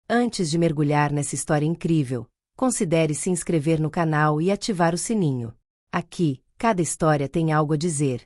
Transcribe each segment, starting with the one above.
Antes de mergulhar nessa história incrível, considere se inscrever no canal e ativar o sininho. Aqui, cada história tem algo a dizer,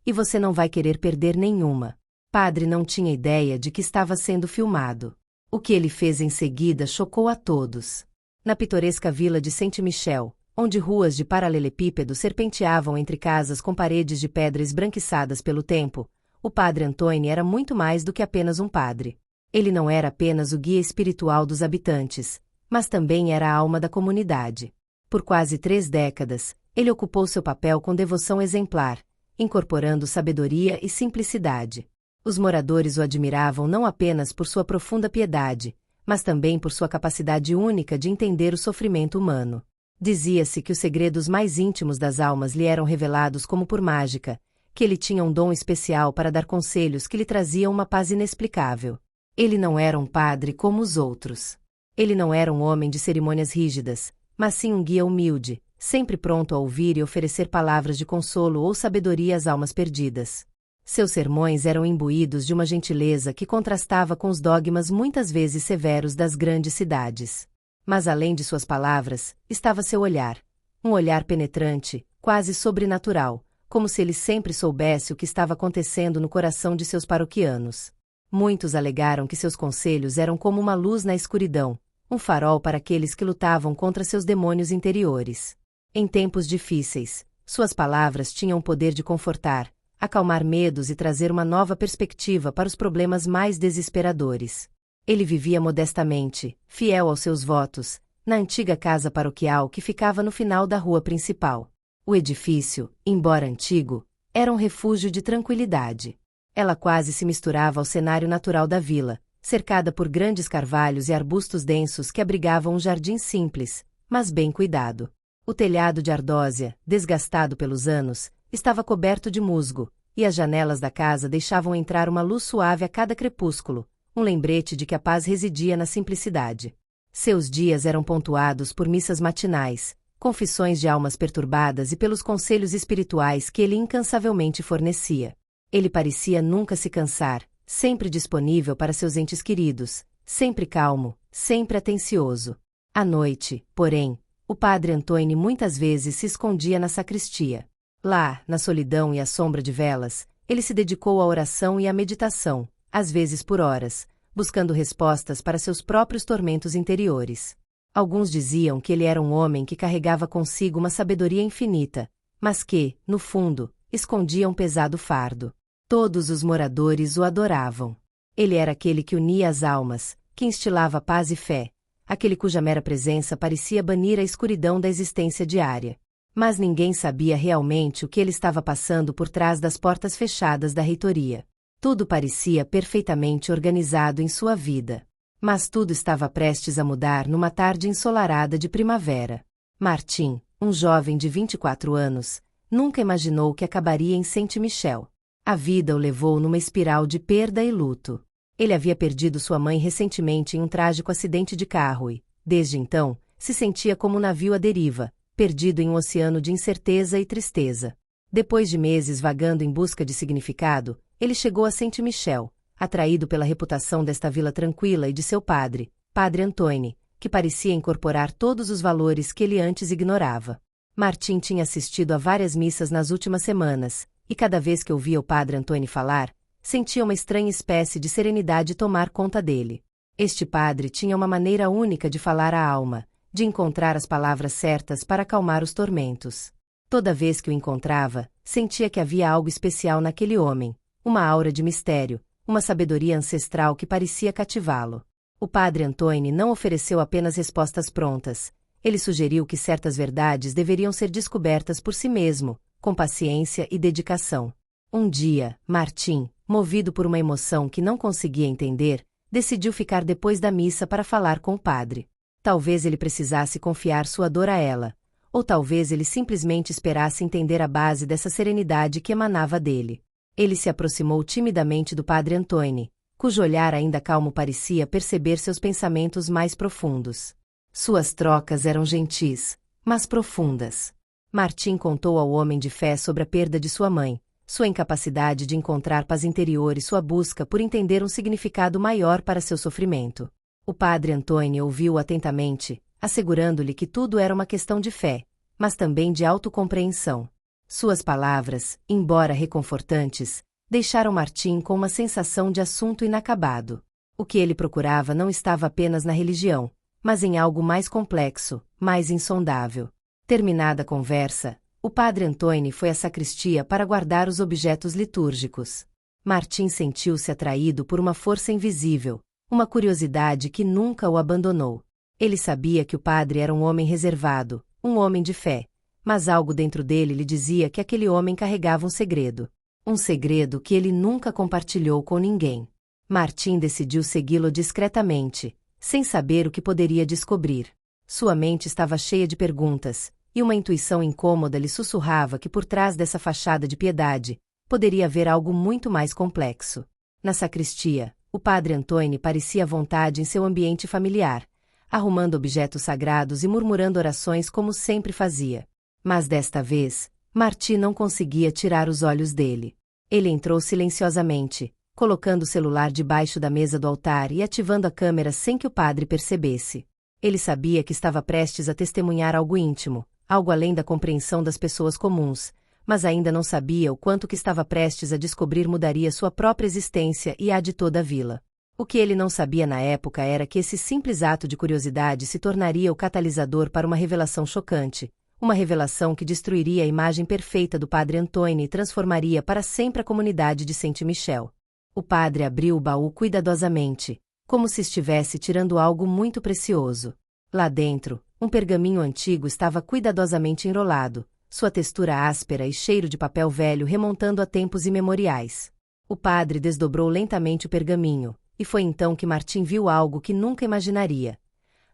e você não vai querer perder nenhuma. Padre não tinha ideia de que estava sendo filmado. O que ele fez em seguida chocou a todos. Na pitoresca vila de Saint-Michel, onde ruas de paralelepípedo serpenteavam entre casas com paredes de pedra esbranquiçadas pelo tempo, o padre Antoine era muito mais do que apenas um padre. Ele não era apenas o guia espiritual dos habitantes, mas também era a alma da comunidade. Por quase 3 décadas, ele ocupou seu papel com devoção exemplar, incorporando sabedoria e simplicidade. Os moradores o admiravam não apenas por sua profunda piedade, mas também por sua capacidade única de entender o sofrimento humano. Dizia-se que os segredos mais íntimos das almas lhe eram revelados como por mágica, que ele tinha um dom especial para dar conselhos que lhe traziam uma paz inexplicável. Ele não era um padre como os outros. Ele não era um homem de cerimônias rígidas, mas sim um guia humilde, sempre pronto a ouvir e oferecer palavras de consolo ou sabedoria às almas perdidas. Seus sermões eram imbuídos de uma gentileza que contrastava com os dogmas muitas vezes severos das grandes cidades. Mas além de suas palavras, estava seu olhar. Um olhar penetrante, quase sobrenatural, como se ele sempre soubesse o que estava acontecendo no coração de seus paroquianos. Muitos alegaram que seus conselhos eram como uma luz na escuridão, um farol para aqueles que lutavam contra seus demônios interiores. Em tempos difíceis, suas palavras tinham o poder de confortar, acalmar medos e trazer uma nova perspectiva para os problemas mais desesperadores. Ele vivia modestamente, fiel aos seus votos, na antiga casa paroquial que ficava no final da rua principal. O edifício, embora antigo, era um refúgio de tranquilidade. Ela quase se misturava ao cenário natural da vila, cercada por grandes carvalhos e arbustos densos que abrigavam um jardim simples, mas bem cuidado. O telhado de ardósia, desgastado pelos anos, estava coberto de musgo, e as janelas da casa deixavam entrar uma luz suave a cada crepúsculo, um lembrete de que a paz residia na simplicidade. Seus dias eram pontuados por missas matinais, confissões de almas perturbadas e pelos conselhos espirituais que ele incansavelmente fornecia. Ele parecia nunca se cansar, sempre disponível para seus entes queridos, sempre calmo, sempre atencioso. À noite, porém, o padre Antoine muitas vezes se escondia na sacristia. Lá, na solidão e à sombra de velas, ele se dedicou à oração e à meditação, às vezes por horas, buscando respostas para seus próprios tormentos interiores. Alguns diziam que ele era um homem que carregava consigo uma sabedoria infinita, mas que, no fundo, escondia um pesado fardo. Todos os moradores o adoravam. Ele era aquele que unia as almas, que instilava paz e fé, aquele cuja mera presença parecia banir a escuridão da existência diária. Mas ninguém sabia realmente o que ele estava passando por trás das portas fechadas da reitoria. Tudo parecia perfeitamente organizado em sua vida. Mas tudo estava prestes a mudar numa tarde ensolarada de primavera. Martin, um jovem de 24 anos, nunca imaginou que acabaria em Saint-Michel. A vida o levou numa espiral de perda e luto. Ele havia perdido sua mãe recentemente em um trágico acidente de carro e, desde então, se sentia como um navio à deriva, perdido em um oceano de incerteza e tristeza. Depois de meses vagando em busca de significado, ele chegou a Saint-Michel, atraído pela reputação desta vila tranquila e de seu padre, Padre Antoine, que parecia incorporar todos os valores que ele antes ignorava. Martin tinha assistido a várias missas nas últimas semanas, e cada vez que ouvia o Padre Antoine falar, sentia uma estranha espécie de serenidade tomar conta dele. Este padre tinha uma maneira única de falar à alma, de encontrar as palavras certas para acalmar os tormentos. Toda vez que o encontrava, sentia que havia algo especial naquele homem, uma aura de mistério, uma sabedoria ancestral que parecia cativá-lo. O Padre Antoine não ofereceu apenas respostas prontas, ele sugeriu que certas verdades deveriam ser descobertas por si mesmo, com paciência e dedicação. Um dia, Martin, movido por uma emoção que não conseguia entender, decidiu ficar depois da missa para falar com o padre. Talvez ele precisasse confiar sua dor a ela, ou talvez ele simplesmente esperasse entender a base dessa serenidade que emanava dele. Ele se aproximou timidamente do Padre Antoine, cujo olhar ainda calmo parecia perceber seus pensamentos mais profundos. Suas trocas eram gentis, mas profundas. Martin contou ao homem de fé sobre a perda de sua mãe, sua incapacidade de encontrar paz interior e sua busca por entender um significado maior para seu sofrimento. O padre Antônio ouviu atentamente, assegurando-lhe que tudo era uma questão de fé, mas também de autocompreensão. Suas palavras, embora reconfortantes, deixaram Martim com uma sensação de assunto inacabado. O que ele procurava não estava apenas na religião, mas em algo mais complexo, mais insondável. Terminada a conversa, o padre Antônio foi à sacristia para guardar os objetos litúrgicos. Martim sentiu-se atraído por uma força invisível, uma curiosidade que nunca o abandonou. Ele sabia que o padre era um homem reservado, um homem de fé, mas algo dentro dele lhe dizia que aquele homem carregava um segredo que ele nunca compartilhou com ninguém. Martim decidiu segui-lo discretamente, sem saber o que poderia descobrir. Sua mente estava cheia de perguntas, e uma intuição incômoda lhe sussurrava que por trás dessa fachada de piedade, poderia haver algo muito mais complexo. Na sacristia, o padre Antônio parecia à vontade em seu ambiente familiar, arrumando objetos sagrados e murmurando orações como sempre fazia. Mas desta vez, Martim não conseguia tirar os olhos dele. Ele entrou silenciosamente, colocando o celular debaixo da mesa do altar e ativando a câmera sem que o padre percebesse. Ele sabia que estava prestes a testemunhar algo íntimo, algo além da compreensão das pessoas comuns, mas ainda não sabia o quanto que estava prestes a descobrir mudaria sua própria existência e a de toda a vila. O que ele não sabia na época era que esse simples ato de curiosidade se tornaria o catalisador para uma revelação chocante, uma revelação que destruiria a imagem perfeita do padre Antônio e transformaria para sempre a comunidade de Saint-Michel. O padre abriu o baú cuidadosamente, como se estivesse tirando algo muito precioso. Lá dentro, um pergaminho antigo estava cuidadosamente enrolado, sua textura áspera e cheiro de papel velho remontando a tempos imemoriais. O padre desdobrou lentamente o pergaminho, e foi então que Martim viu algo que nunca imaginaria.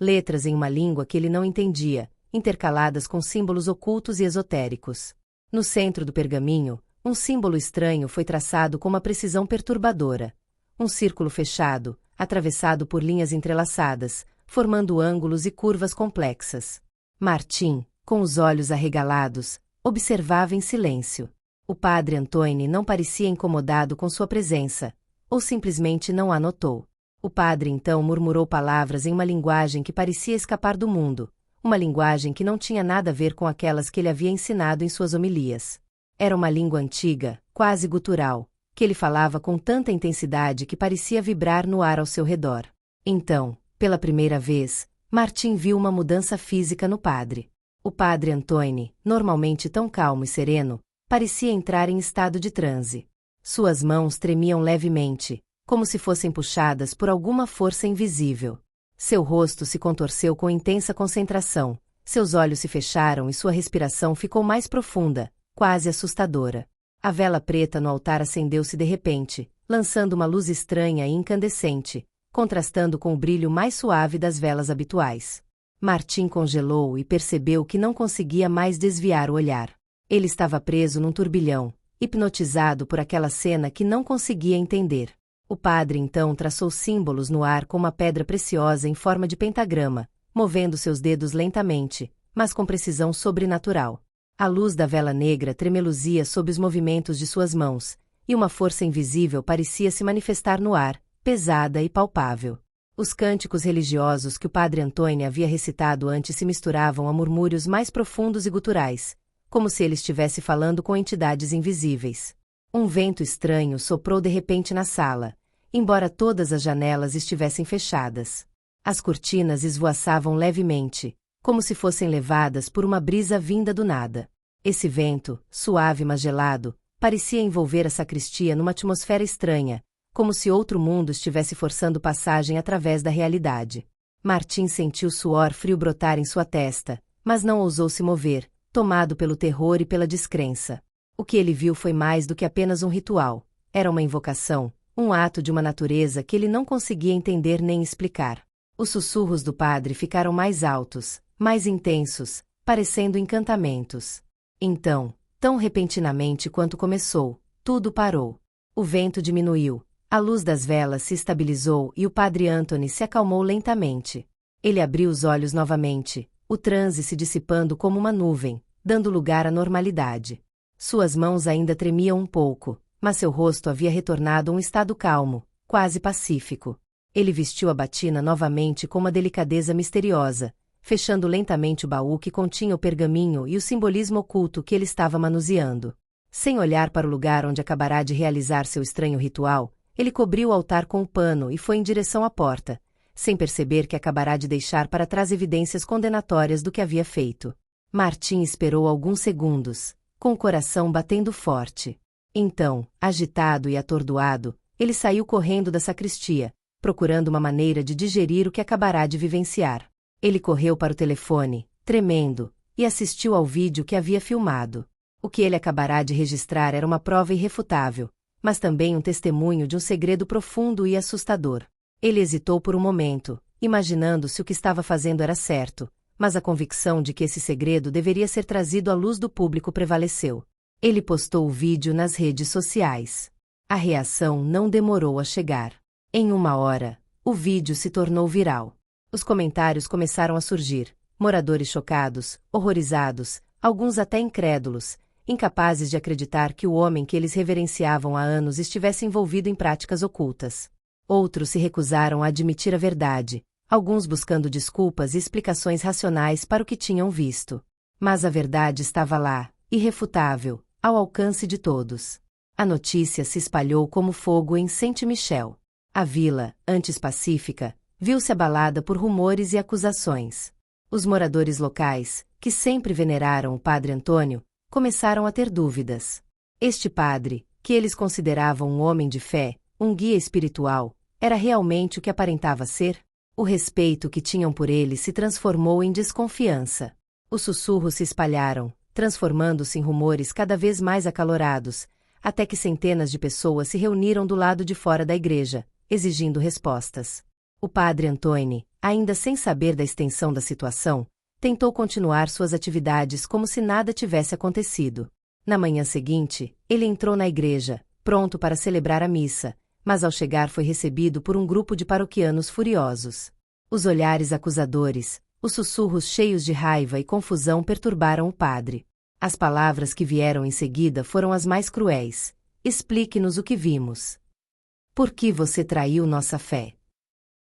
Letras em uma língua que ele não entendia, intercaladas com símbolos ocultos e esotéricos. No centro do pergaminho, um símbolo estranho foi traçado com uma precisão perturbadora. Um círculo fechado, atravessado por linhas entrelaçadas, formando ângulos e curvas complexas. Martim, com os olhos arregalados, observava em silêncio. O padre Antônio não parecia incomodado com sua presença, ou simplesmente não a notou. O padre então murmurou palavras em uma linguagem que parecia escapar do mundo, uma linguagem que não tinha nada a ver com aquelas que ele havia ensinado em suas homilias. Era uma língua antiga, quase gutural, que ele falava com tanta intensidade que parecia vibrar no ar ao seu redor. Então, pela primeira vez, Martim viu uma mudança física no padre. O padre Antônio, normalmente tão calmo e sereno, parecia entrar em estado de transe. Suas mãos tremiam levemente, como se fossem puxadas por alguma força invisível. Seu rosto se contorceu com intensa concentração, seus olhos se fecharam e sua respiração ficou mais profunda, quase assustadora. A vela preta no altar acendeu-se de repente, lançando uma luz estranha e incandescente, contrastando com o brilho mais suave das velas habituais. Martim congelou e percebeu que não conseguia mais desviar o olhar. Ele estava preso num turbilhão, hipnotizado por aquela cena que não conseguia entender. O padre então traçou símbolos no ar com uma pedra preciosa em forma de pentagrama, movendo seus dedos lentamente, mas com precisão sobrenatural. A luz da vela negra tremeluzia sob os movimentos de suas mãos, e uma força invisível parecia se manifestar no ar, pesada e palpável. Os cânticos religiosos que o padre Antônio havia recitado antes se misturavam a murmúrios mais profundos e guturais, como se ele estivesse falando com entidades invisíveis. Um vento estranho soprou de repente na sala, embora todas as janelas estivessem fechadas. As cortinas esvoaçavam levemente, como se fossem levadas por uma brisa vinda do nada. Esse vento, suave mas gelado, parecia envolver a sacristia numa atmosfera estranha, como se outro mundo estivesse forçando passagem através da realidade. Martim sentiu suor frio brotar em sua testa, mas não ousou se mover, tomado pelo terror e pela descrença. O que ele viu foi mais do que apenas um ritual. Era uma invocação, um ato de uma natureza que ele não conseguia entender nem explicar. Os sussurros do padre ficaram mais altos, mais intensos, parecendo encantamentos. Então, tão repentinamente quanto começou, tudo parou. O vento diminuiu, a luz das velas se estabilizou e o padre Antônio se acalmou lentamente. Ele abriu os olhos novamente, o transe se dissipando como uma nuvem, dando lugar à normalidade. Suas mãos ainda tremiam um pouco, mas seu rosto havia retornado a um estado calmo, quase pacífico. Ele vestiu a batina novamente com uma delicadeza misteriosa, fechando lentamente o baú que continha o pergaminho e o simbolismo oculto que ele estava manuseando. Sem olhar para o lugar onde acabará de realizar seu estranho ritual, ele cobriu o altar com o pano e foi em direção à porta, sem perceber que acabará de deixar para trás evidências condenatórias do que havia feito. Martim esperou alguns segundos, com o coração batendo forte. Então, agitado e atordoado, ele saiu correndo da sacristia, procurando uma maneira de digerir o que acabará de vivenciar. Ele correu para o telefone, tremendo, e assistiu ao vídeo que havia filmado. O que ele acabará de registrar era uma prova irrefutável, mas também um testemunho de um segredo profundo e assustador. Ele hesitou por um momento, imaginando se o que estava fazendo era certo, mas a convicção de que esse segredo deveria ser trazido à luz do público prevaleceu. Ele postou o vídeo nas redes sociais. A reação não demorou a chegar. Em 1 hora, o vídeo se tornou viral. Os comentários começaram a surgir, moradores chocados, horrorizados, alguns até incrédulos, incapazes de acreditar que o homem que eles reverenciavam há anos estivesse envolvido em práticas ocultas. Outros se recusaram a admitir a verdade, alguns buscando desculpas e explicações racionais para o que tinham visto. Mas a verdade estava lá, irrefutável, ao alcance de todos. A notícia se espalhou como fogo em Saint-Michel. A vila, antes pacífica, viu-se abalada por rumores e acusações. Os moradores locais, que sempre veneraram o padre Antônio, começaram a ter dúvidas. Este padre, que eles consideravam um homem de fé, um guia espiritual, era realmente o que aparentava ser? O respeito que tinham por ele se transformou em desconfiança. Os sussurros se espalharam, transformando-se em rumores cada vez mais acalorados, até que centenas de pessoas se reuniram do lado de fora da igreja, exigindo respostas. O padre Antônio, ainda sem saber da extensão da situação, tentou continuar suas atividades como se nada tivesse acontecido. Na manhã seguinte, ele entrou na igreja, pronto para celebrar a missa, mas ao chegar foi recebido por um grupo de paroquianos furiosos. Os olhares acusadores, os sussurros cheios de raiva e confusão perturbaram o padre. As palavras que vieram em seguida foram as mais cruéis. Explique-nos o que vimos. Por que você traiu nossa fé?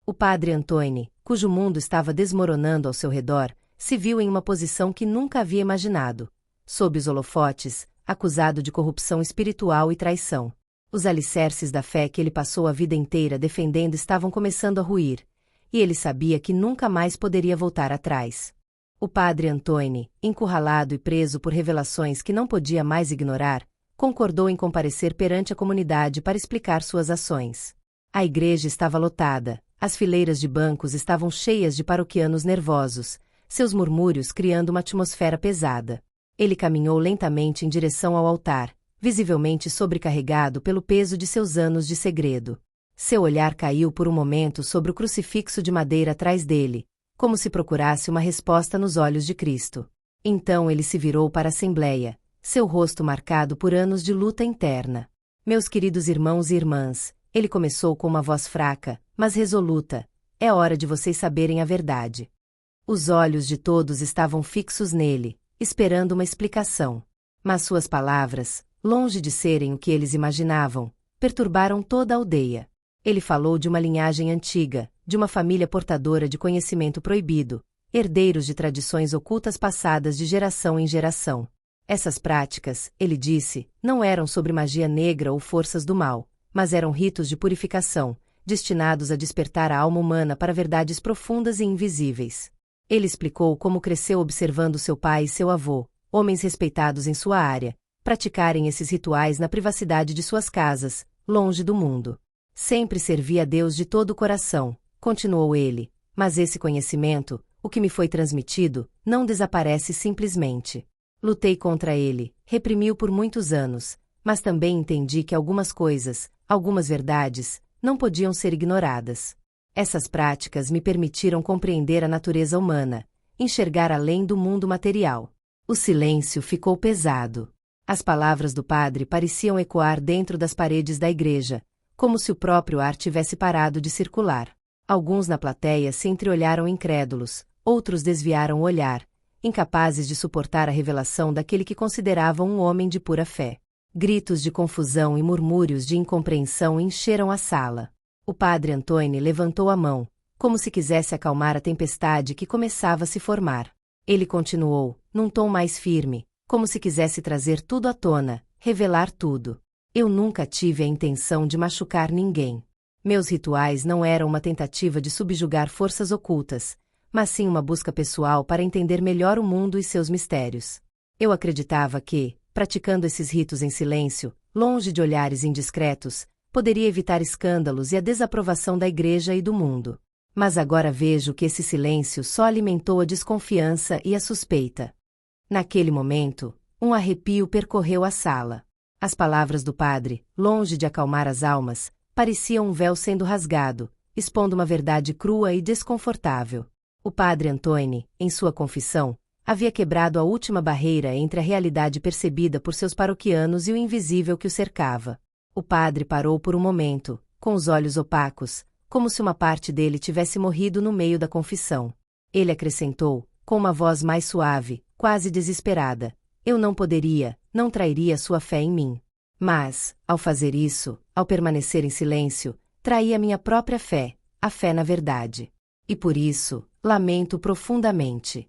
O padre Antônio, cujo mundo estava desmoronando ao seu redor, se viu em uma posição que nunca havia imaginado. Sob os holofotes, acusado de corrupção espiritual e traição. Os alicerces da fé que ele passou a vida inteira defendendo estavam começando a ruir, e ele sabia que nunca mais poderia voltar atrás. O padre Antônio, encurralado e preso por revelações que não podia mais ignorar, concordou em comparecer perante a comunidade para explicar suas ações. A igreja estava lotada, as fileiras de bancos estavam cheias de paroquianos nervosos, seus murmúrios criando uma atmosfera pesada. Ele caminhou lentamente em direção ao altar, visivelmente sobrecarregado pelo peso de seus anos de segredo. Seu olhar caiu por um momento sobre o crucifixo de madeira atrás dele, como se procurasse uma resposta nos olhos de Cristo. Então ele se virou para a Assembleia, seu rosto marcado por anos de luta interna. Meus queridos irmãos e irmãs, ele começou com uma voz fraca, mas resoluta, é hora de vocês saberem a verdade. Os olhos de todos estavam fixos nele, esperando uma explicação. Mas suas palavras, longe de serem o que eles imaginavam, perturbaram toda a aldeia. Ele falou de uma linhagem antiga, de uma família portadora de conhecimento proibido, herdeiros de tradições ocultas passadas de geração em geração. Essas práticas, ele disse, não eram sobre magia negra ou forças do mal, mas eram ritos de purificação, destinados a despertar a alma humana para verdades profundas e invisíveis. Ele explicou como cresceu observando seu pai e seu avô, homens respeitados em sua área, praticarem esses rituais na privacidade de suas casas, longe do mundo. Sempre servi a Deus de todo o coração, continuou ele, mas esse conhecimento, o que me foi transmitido, não desaparece simplesmente. Lutei contra ele, reprimi-o por muitos anos, mas também entendi que algumas coisas, algumas verdades, não podiam ser ignoradas. Essas práticas me permitiram compreender a natureza humana, enxergar além do mundo material. O silêncio ficou pesado. As palavras do padre pareciam ecoar dentro das paredes da igreja, como se o próprio ar tivesse parado de circular. Alguns na plateia se entreolharam incrédulos, outros desviaram o olhar, incapazes de suportar a revelação daquele que consideravam um homem de pura fé. Gritos de confusão e murmúrios de incompreensão encheram a sala. O padre Antoine levantou a mão, como se quisesse acalmar a tempestade que começava a se formar. Ele continuou, num tom mais firme, como se quisesse trazer tudo à tona, revelar tudo. Eu nunca tive a intenção de machucar ninguém. Meus rituais não eram uma tentativa de subjugar forças ocultas, mas sim uma busca pessoal para entender melhor o mundo e seus mistérios. Eu acreditava que, praticando esses ritos em silêncio, longe de olhares indiscretos, poderia evitar escândalos e a desaprovação da igreja e do mundo. Mas agora vejo que esse silêncio só alimentou a desconfiança e a suspeita. Naquele momento, um arrepio percorreu a sala. As palavras do padre, longe de acalmar as almas, pareciam um véu sendo rasgado, expondo uma verdade crua e desconfortável. O padre Antoine, em sua confissão, havia quebrado a última barreira entre a realidade percebida por seus paroquianos e o invisível que o cercava. O padre parou por um momento, com os olhos opacos, como se uma parte dele tivesse morrido no meio da confissão. Ele acrescentou, com uma voz mais suave, quase desesperada: eu não poderia, não trairia sua fé em mim. Mas, ao fazer isso, ao permanecer em silêncio, traí a minha própria fé, a fé na verdade. E por isso, lamento profundamente.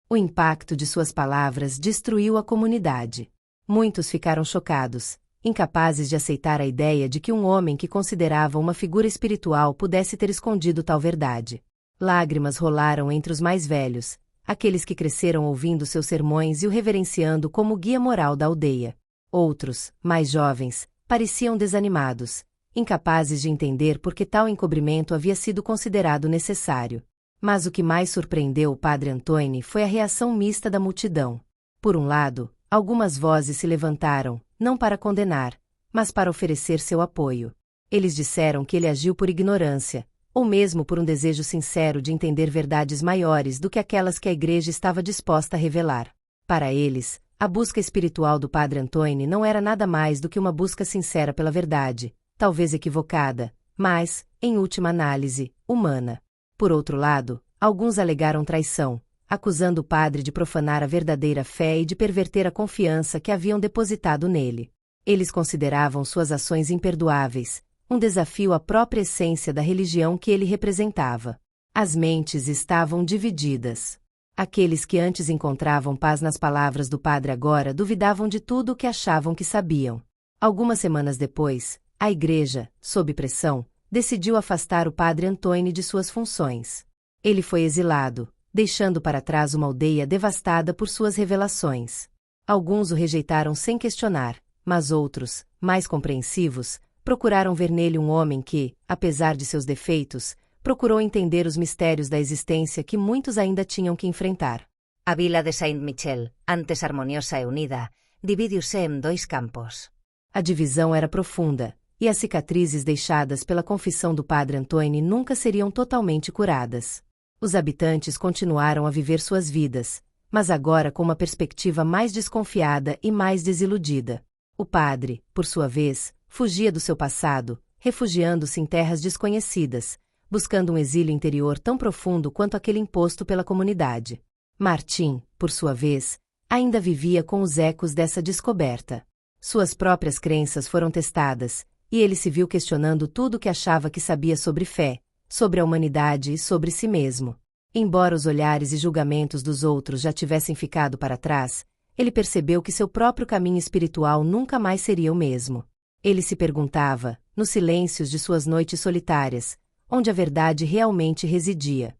O impacto de suas palavras destruiu a comunidade. Muitos ficaram chocados, incapazes de aceitar a ideia de que um homem que consideravam uma figura espiritual pudesse ter escondido tal verdade. Lágrimas rolaram entre os mais velhos, aqueles que cresceram ouvindo seus sermões e o reverenciando como guia moral da aldeia. Outros, mais jovens, pareciam desanimados, incapazes de entender por que tal encobrimento havia sido considerado necessário. Mas o que mais surpreendeu o padre Antoine foi a reação mista da multidão. Por um lado, algumas vozes se levantaram, não para condenar, mas para oferecer seu apoio. Eles disseram que ele agiu por ignorância, ou mesmo por um desejo sincero de entender verdades maiores do que aquelas que a igreja estava disposta a revelar. Para eles, a busca espiritual do padre Antoine não era nada mais do que uma busca sincera pela verdade, talvez equivocada, mas, em última análise, humana. Por outro lado, alguns alegaram traição, acusando o padre de profanar a verdadeira fé e de perverter a confiança que haviam depositado nele. Eles consideravam suas ações imperdoáveis, um desafio à própria essência da religião que ele representava. As mentes estavam divididas. Aqueles que antes encontravam paz nas palavras do padre agora duvidavam de tudo o que achavam que sabiam. Algumas semanas depois, a igreja, sob pressão, decidiu afastar o padre Antoine de suas funções. Ele foi exilado, deixando para trás uma aldeia devastada por suas revelações. Alguns o rejeitaram sem questionar, mas outros, mais compreensivos, procuraram ver nele um homem que, apesar de seus defeitos, procurou entender os mistérios da existência que muitos ainda tinham que enfrentar. A vila de Saint-Michel, antes harmoniosa e unida, divide-se em dois campos. A divisão era profunda, e as cicatrizes deixadas pela confissão do padre Antoine nunca seriam totalmente curadas. Os habitantes continuaram a viver suas vidas, mas agora com uma perspectiva mais desconfiada e mais desiludida. O padre, por sua vez, fugia do seu passado, refugiando-se em terras desconhecidas, buscando um exílio interior tão profundo quanto aquele imposto pela comunidade. Martim, por sua vez, ainda vivia com os ecos dessa descoberta. Suas próprias crenças foram testadas, e ele se viu questionando tudo o que achava que sabia sobre fé, sobre a humanidade e sobre si mesmo. Embora os olhares e julgamentos dos outros já tivessem ficado para trás, ele percebeu que seu próprio caminho espiritual nunca mais seria o mesmo. Ele se perguntava, nos silêncios de suas noites solitárias, onde a verdade realmente residia.